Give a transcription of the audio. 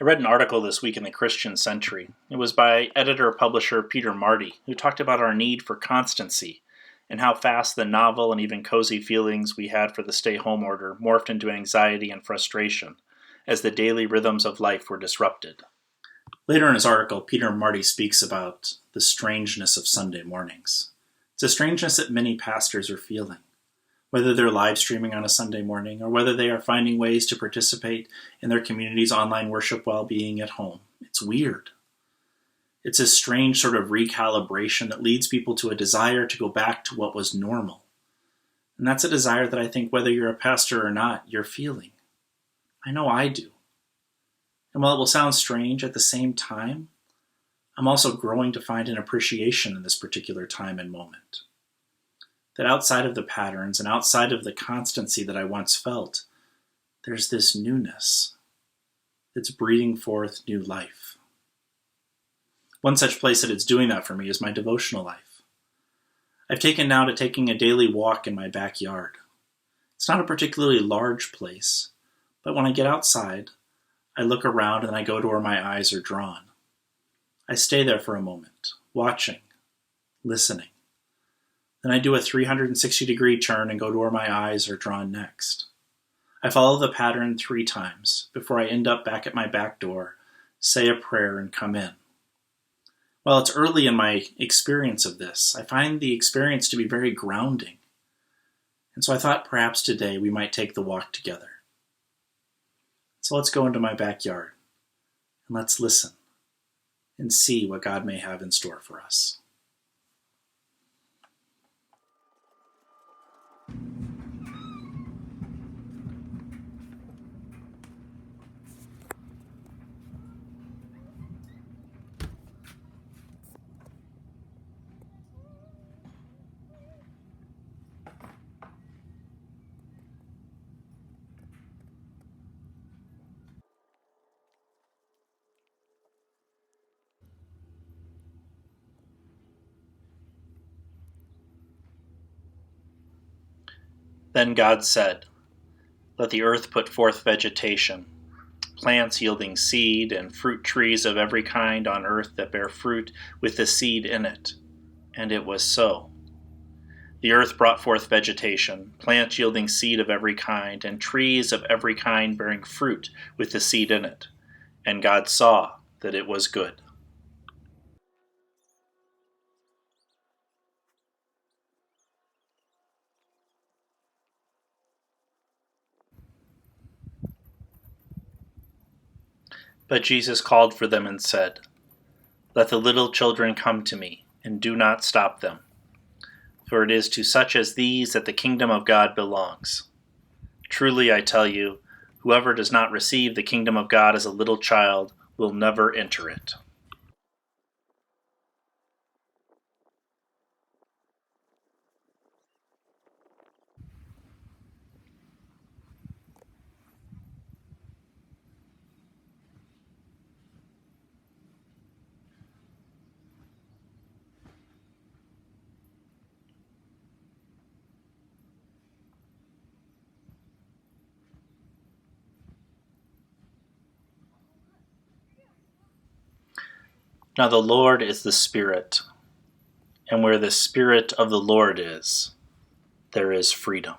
I read an article this week in the Christian Century. It was by editor-publisher Peter Marty, who talked about our need for constancy and how fast the novel and even cozy feelings we had for the stay-home order morphed into anxiety and frustration as the daily rhythms of life were disrupted. Later in his article, Peter Marty speaks about the strangeness of Sunday mornings. It's a strangeness that many pastors are feeling, whether they're live streaming on a Sunday morning or whether they are finding ways to participate in their community's online worship while being at home. It's weird. It's a strange sort of recalibration that leads people to a desire to go back to what was normal. And that's a desire that I think whether you're a pastor or not, you're feeling. I know I do. And while it will sound strange, at the same time, I'm also growing to find an appreciation in this particular time and moment. That outside of the patterns and outside of the constancy that I once felt, there's this newness that's breathing forth new life. One such place that it's doing that for me is my devotional life. I've taken now to taking a daily walk in my backyard. It's not a particularly large place, but when I get outside, I look around and I go to where my eyes are drawn. I stay there for a moment, watching, listening. Then I do a 360-degree turn and go to where my eyes are drawn next. I follow the pattern 3 times before I end up back at my back door, say a prayer, and come in. While it's early in my experience of this, I find the experience to be very grounding. And so I thought perhaps today we might take the walk together. So let's go into my backyard and let's listen and see what God may have in store for us. Then God said, "Let the earth put forth vegetation, plants yielding seed, and fruit trees of every kind on earth that bear fruit with the seed in it." And it was so. The earth brought forth vegetation, plants yielding seed of every kind, and trees of every kind bearing fruit with the seed in it. And God saw that it was good. But Jesus called for them and said, "Let the little children come to me, and do not stop them. For it is to such as these that the kingdom of God belongs. Truly I tell you, whoever does not receive the kingdom of God as a little child will never enter it." Now the Lord is the Spirit, and where the Spirit of the Lord is, there is freedom.